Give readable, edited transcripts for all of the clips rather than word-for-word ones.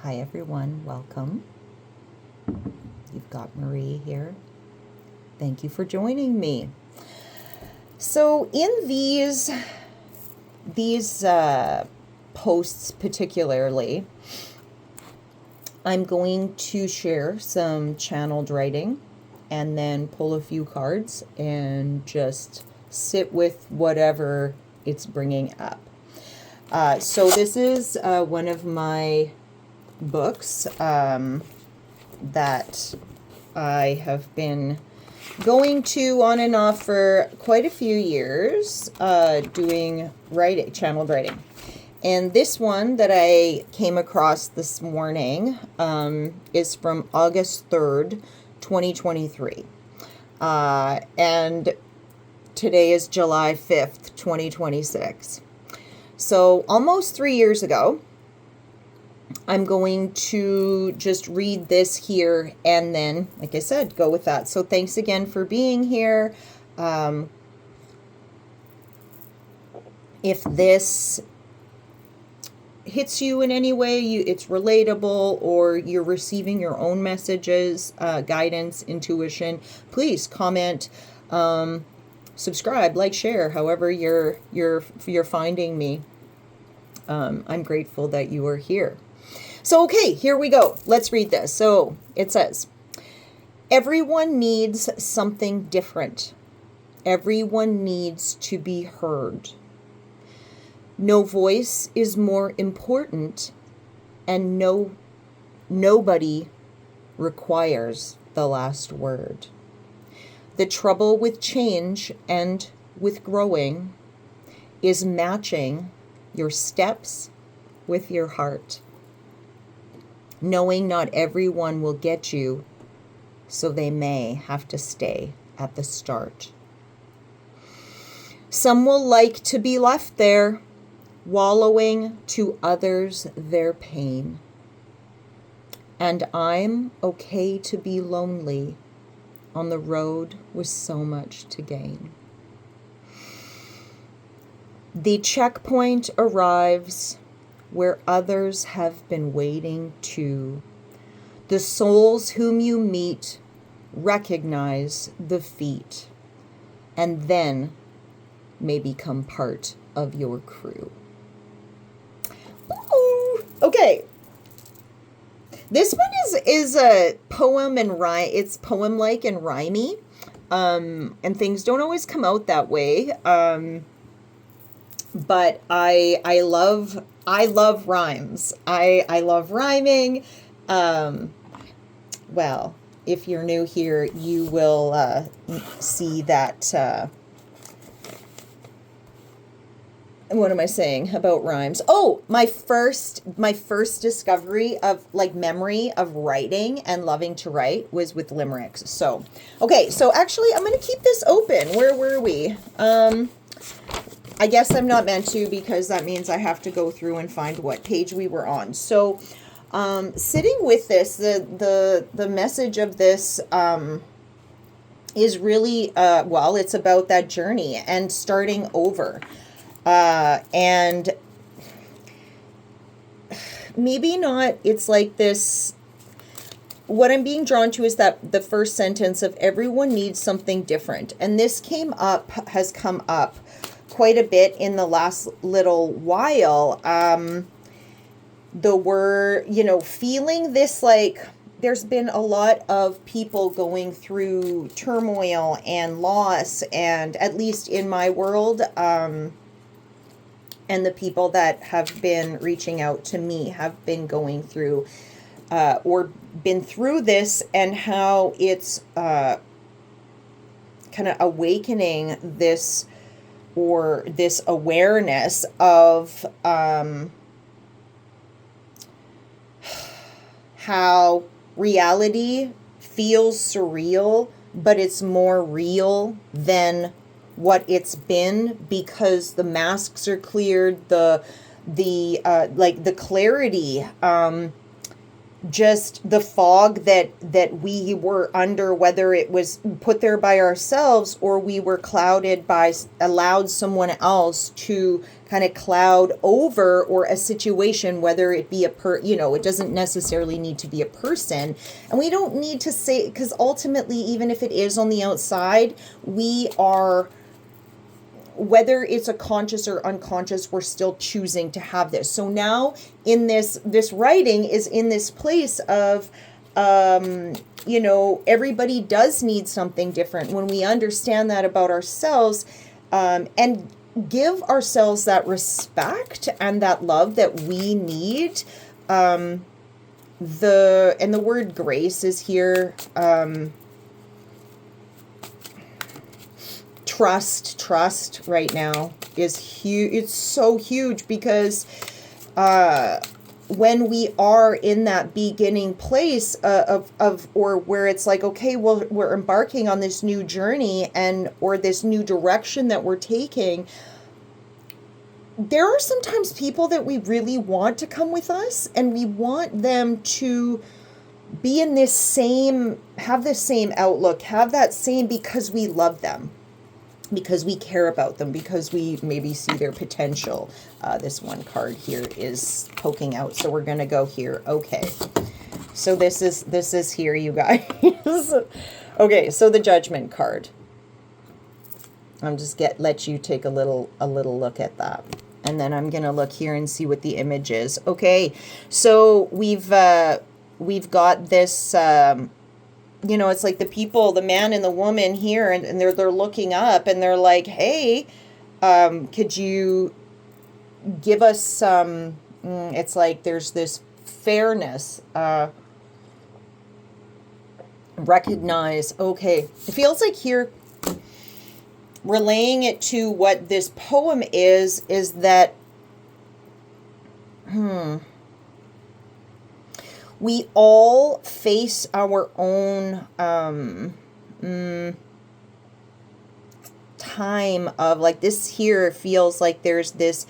Hi everyone, welcome. You've got Marie here. Thank you for joining me. So in these posts particularly, I'm going to share some channeled writing and then pull a few cards and just sit with whatever it's bringing up. So this is one of my books that I have been going to on and off for quite a few years, doing writing, channeled writing. And this one that I came across this morning is from August 3rd, 2023. And today is July 5th, 2026. So almost 3 years ago, I'm going to just read this here and then, like I said, go with that. So thanks again for being here. If this hits you in any way, it's relatable, or you're receiving your own messages, guidance, intuition, please comment, subscribe, like, share, however you're finding me. I'm grateful that you are here. So, okay, here we go. Let's read this. So it says, everyone needs something different. Everyone needs to be heard. No voice is more important, and nobody requires the last word. The trouble with change and with growing is matching your steps with your heart. Knowing not everyone will get you, so they may have to stay at the start. Some will like to be left there, wallowing to others their pain. And I'm okay to be lonely on the road with so much to gain. The checkpoint arrives where others have been waiting too. The souls whom you meet recognize the feat and then may become part of your crew. Ooh, okay. This one is a poem and rhyme. It's poem-like and rhymey. And things don't always come out that way. But I love rhymes. I love rhyming. Well, if you're new here, you will see that. What am I saying about rhymes? Oh, my first discovery of memory of writing and loving to write was with limericks. So, okay, so actually I'm going to keep this open. Where were we? I guess I'm not meant to, because that means I have to go through and find what page we were on. So, sitting with this, the message of this is really, it's about that journey and starting over. And maybe not, it's like this, what I'm being drawn to is that the first sentence of everyone needs something different. And this has come up quite a bit in the last little while. Though we're, feeling this, like, there's been a lot of people going through turmoil and loss, and at least in my world, and the people that have been reaching out to me have been going through, or been through this, and how it's kind of awakening this, or this awareness of how reality feels surreal, but it's more real than what it's been, because the masks are cleared, the clarity just the fog that we were under, whether it was put there by ourselves or we were clouded by, allowed someone else to kind of cloud over, or a situation, whether it be it doesn't necessarily need to be a person. And we don't need to say, because ultimately, even if it is on the outside, we are, whether it's a conscious or unconscious, we're still choosing to have this. So now in this writing is in this place of, everybody does need something different. When we understand that about ourselves, and give ourselves that respect and that love that we need, and the word grace is here. Trust right now is huge. It's so huge, because when we are in that beginning place or where it's like, okay, well, we're embarking on this new journey or this new direction that we're taking, there are sometimes people that we really want to come with us, and we want them to be in this same, have this same outlook, have that same, because we love them, because we care about them, because we maybe see their potential. This one card here is poking out, so we're going to go here. Okay. So this is here, you guys. Okay, so the Judgment card. I'm just let you take a little look at that. And then I'm going to look here and see what the image is. Okay. So we've got this it's like the man and the woman here, and they're looking up, and they're like, hey, could you give us some, it's like there's this fairness, recognize, okay, it feels like here, relaying it to what this poem is that, we all face our own time of, like, this here feels like there's this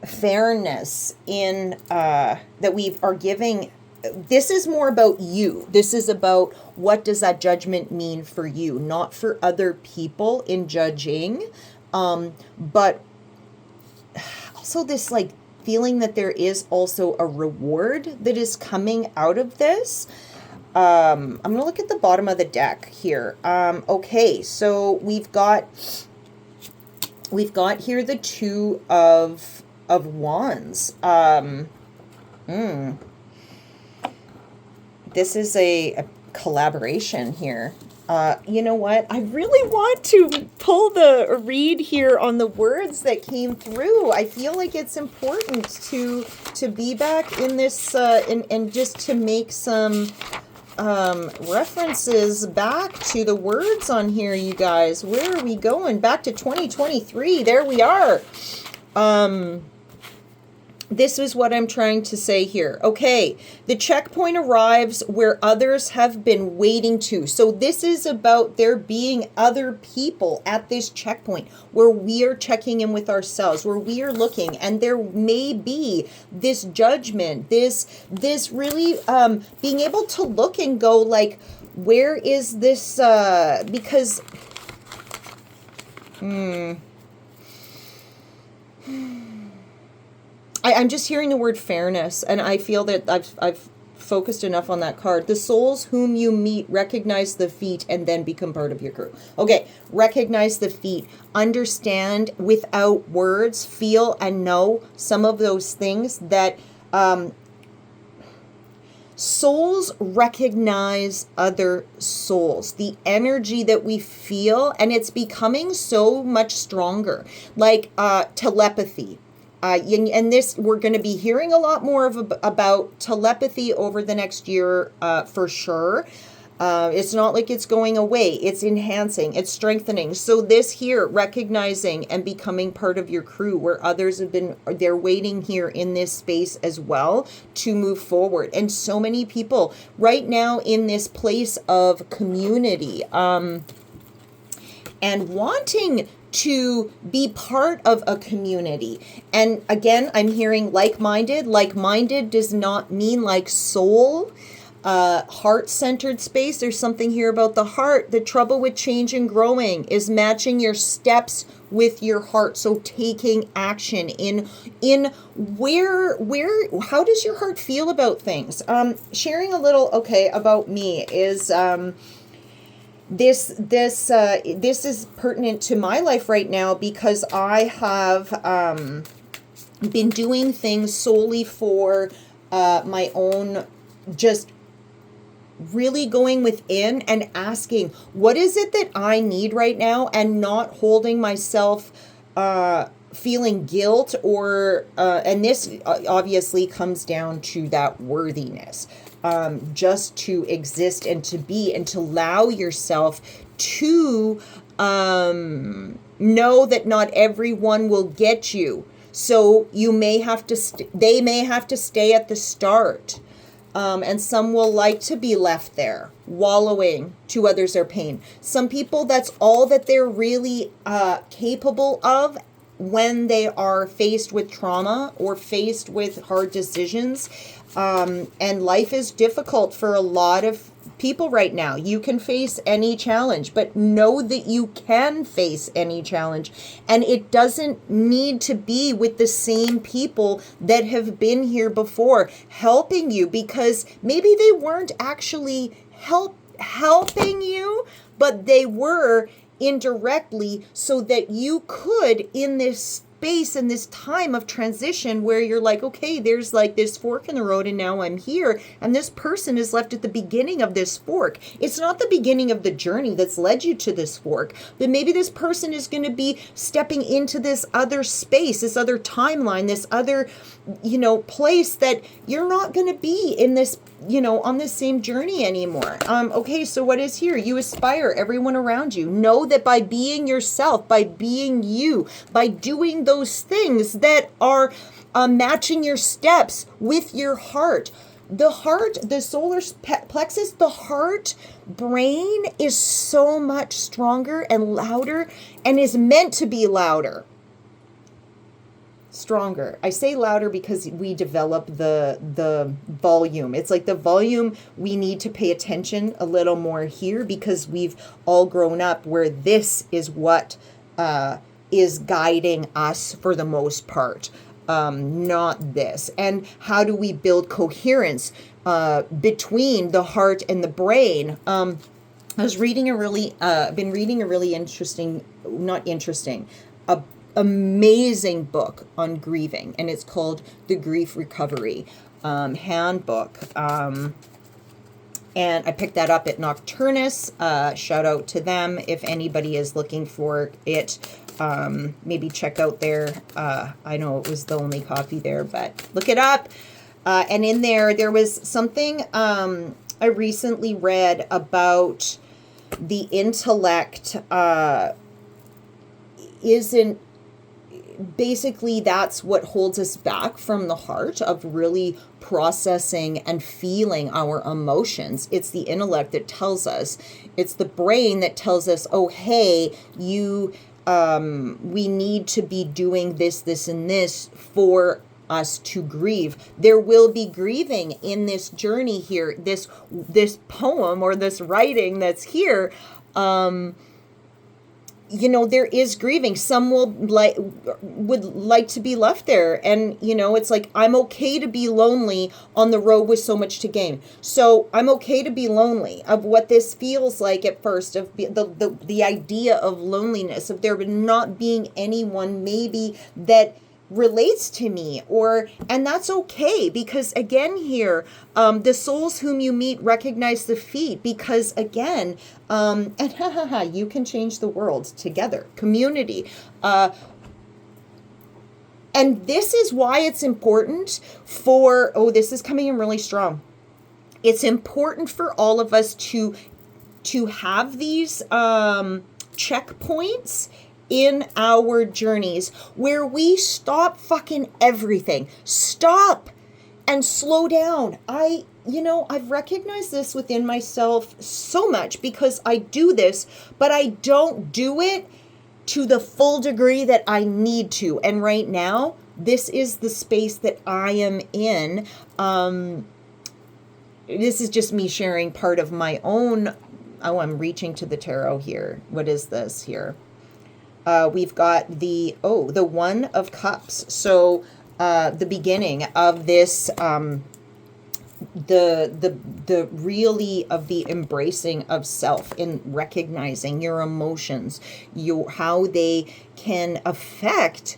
fairness in that we are giving. This is more about you. This is about, what does that judgment mean for you, not for other people in judging, but also this, like, feeling that there is also a reward that is coming out of this. I'm going to look at the bottom of the deck here. Okay, so we've got here the Two of Wands. This is a collaboration here. You know what? I really want to pull the read here on the words that came through. I feel like it's important to be back in this and just to make some references back to the words on here, you guys. Where are we going? Back to 2023. There we are. This is what I'm trying to say here. Okay, the checkpoint arrives where others have been waiting to. So this is about there being other people at this checkpoint where we are checking in with ourselves, where we are looking, and there may be this judgment, this really being able to look and go, like, where is this, because I'm just hearing the word fairness, and I feel that I've focused enough on that card. The souls whom you meet recognize the feet and then become part of your crew. Okay, recognize the feet. Understand without words, feel and know some of those things that souls recognize other souls. The energy that we feel, and it's becoming so much stronger, like telepathy. And this, we're going to be hearing a lot more about telepathy over the next year, for sure. It's not like it's going away. It's enhancing. It's strengthening. So this here, recognizing and becoming part of your crew, where others have been, they're waiting here in this space as well to move forward. And so many people right now in this place of community, and wanting to be part of a community. And again, I'm hearing like-minded. Like-minded does not mean like soul, heart-centered space. There's something here about the heart. The trouble with change and growing is matching your steps with your heart. So taking action in how does your heart feel about things? Sharing a little, about me is, this is pertinent to my life right now, because I have been doing things solely for my own, just really going within and asking, what is it that I need right now, and not holding myself feeling guilt or and this obviously comes down to that worthiness, just to exist and to be, and to allow yourself to know that not everyone will get you. So you may have to they may have to stay at the start. And some will like to be left there, wallowing to others their pain. Some people, that's all that they're really capable of when they are faced with trauma or faced with hard decisions. And life is difficult for a lot of people right now. You can face any challenge, but know that you can face any challenge. And it doesn't need to be with the same people that have been here before helping you, because maybe they weren't actually helping you, but they were indirectly, so that you could, in this space, in this time of transition where you're like, okay, there's like this fork in the road, and now I'm here, and this person is left at the beginning of this fork. It's not the beginning of the journey that's led you to this fork, but maybe this person is going to be stepping into this other space, this other timeline, this other, place that you're not going to be in this, on this same journey anymore. Okay, so what is here? You aspire everyone around you. Know that by being yourself, by being you, by doing those things that are matching your steps with your heart. The heart, the solar plexus, the heart brain is so much stronger and louder, and is meant to be louder. Stronger. I say louder because we develop the volume. It's like the volume, we need to pay attention a little more here, because we've all grown up where this is what is guiding us for the most part, not this. And how do we build coherence between the heart and the brain? I was reading been reading a really amazing book on grieving, and it's called The Grief Recovery Handbook. And I picked that up at Nocturnus. Shout out to them if anybody is looking for it. Maybe check out their, I know it was the only copy there, but look it up. And in there was something I recently read about the intellect isn't, basically that's what holds us back from the heart of really processing and feeling our emotions. It's the intellect that tells us. It's the brain that tells us, oh, hey, we need to be doing this, this, and this for us to grieve. There will be grieving in this journey here, this poem or this writing that's here. There is grieving. Some would like to be left there. And, it's like, I'm okay to be lonely on the road with so much to gain. So I'm okay to be lonely, of what this feels like at first, of the idea of loneliness, of there not being anyone maybe that relates to me, and that's okay, because again here, the souls whom you meet recognize the feet, because again, and you can change the world together, community, and this is why it's important for, this is coming in really strong. It's important for all of us to have these checkpoints in our journeys where we stop fucking everything. Stop and slow down. I've recognized this within myself so much, because I do this, but I don't do it to the full degree that I need to. And right now, this is the space that I am in. This is just me sharing part of my own. Oh, I'm reaching to the tarot here. What is this here? We've got the One of Cups. So the beginning of this, the really of the embracing of self, in recognizing your emotions, how they can affect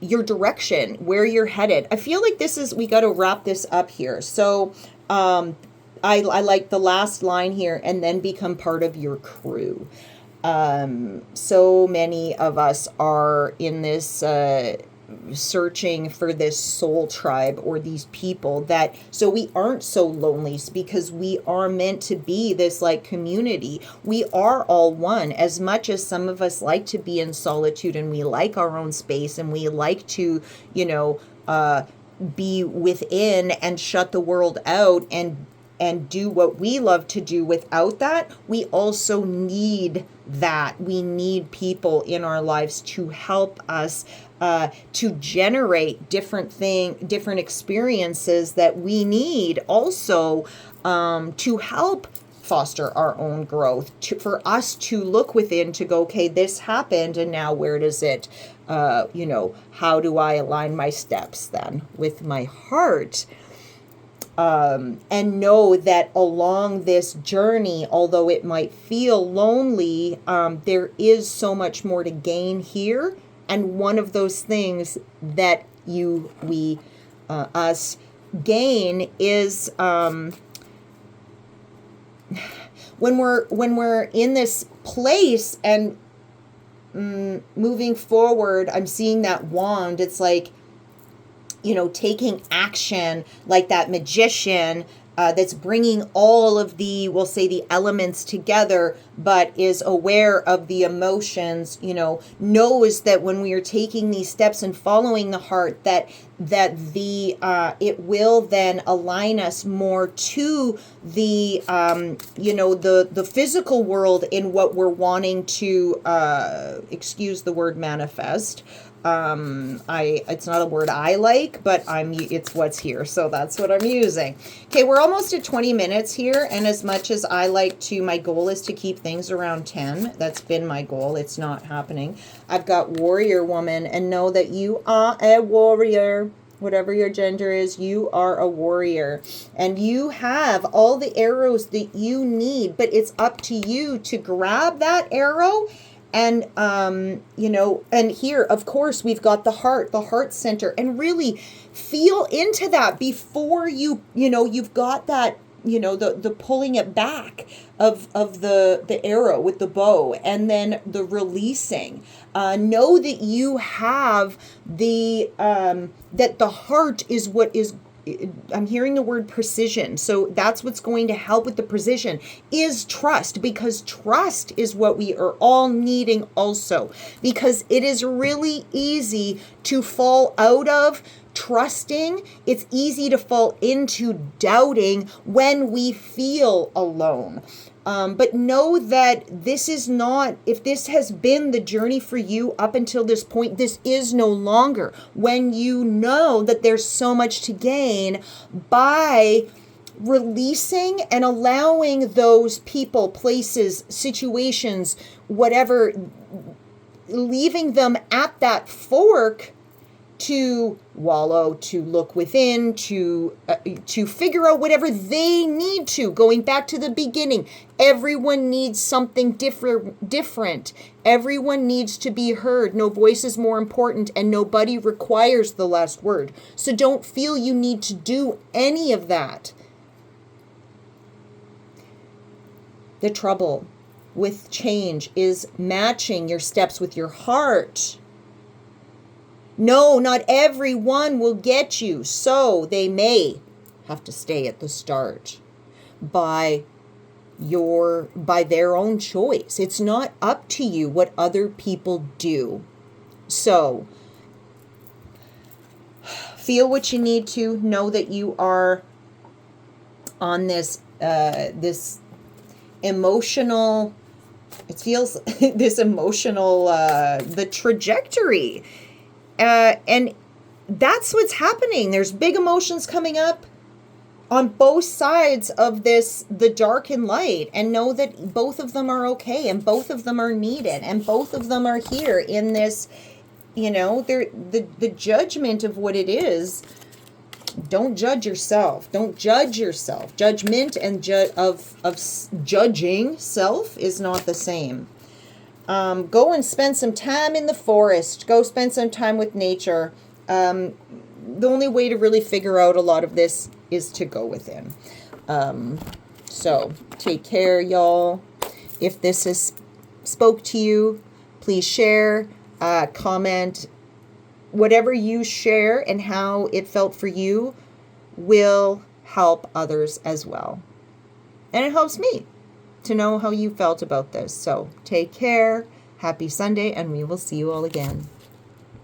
your direction, where you're headed. I feel like we got to wrap this up here. So I like the last line here, and then become part of your crew. So many of us are in this searching for this soul tribe, or these people that, so we aren't so lonely, because we are meant to be this like community. We are all one. As much as some of us like to be in solitude, and we like our own space, and we like to, be within and shut the world out, and do what we love to do. Without that, we also need that. We need people in our lives to help us to generate different experiences that we need also to help foster our own growth, for us to look within, to go, okay, this happened, and now where does it, how do I align my steps then with my heart? And know that along this journey, although it might feel lonely, there is so much more to gain here. And one of those things that us gain is when we're in this place and moving forward. I'm seeing that wand. It's like, taking action, like that magician that's bringing all of the, we'll say, the elements together, but is aware of the emotions, knows that when we are taking these steps and following the heart, that the it will then align us more to the the physical world, in what we're wanting to excuse the word manifest. It's not a word I like, but it's what's here, so that's what I'm using. Okay, we're almost at 20 minutes here, and as much as I like to, my goal is to keep things around 10. That's been my goal. It's not happening. I've got warrior woman, and know that you are a warrior. Whatever your gender is, you are a warrior, and you have all the arrows that you need, but it's up to you to grab that arrow. And, and here, of course, we've got the heart center, and really feel into that before you've got that, the pulling it back of the arrow with the bow, and then the releasing. Know that you have that the heart is what is, I'm hearing the word precision. So that's what's going to help with the precision, is trust, because trust is what we are all needing also, because it is really easy to fall out of trusting. It's easy to fall into doubting when we feel alone. But know that this is not, if this has been the journey for you up until this point, this is no longer. When you know that there's so much to gain by releasing and allowing those people, places, situations, whatever, leaving them at that fork to wallow, to look within, to figure out whatever they need to. Going back to the beginning, everyone needs something different. Everyone needs to be heard. No voice is more important, and nobody requires the last word. So don't feel you need to do any of that. The trouble with change is matching your steps with your heart. No, not everyone will get you, so they may have to stay at the start by their own choice. It's not up to you what other people do. So feel what you need to. Know that you are on this this emotional It feels this emotional, the trajectory. And that's what's happening. There's big emotions coming up on both sides of this, the dark and light, and know that both of them are okay, and both of them are needed, and both of them are here in this, the judgment of what it is. Don't judge yourself. Don't judge yourself. Judgment and judging self is not the same. Go and spend some time in the forest. Go spend some time with nature. The only way to really figure out a lot of this is to go within. So take care, y'all. If this has spoke to you, please share, comment. Whatever you share and how it felt for you will help others as well. And it helps me to know how you felt about this. So take care. Happy Sunday, and we will see you all again.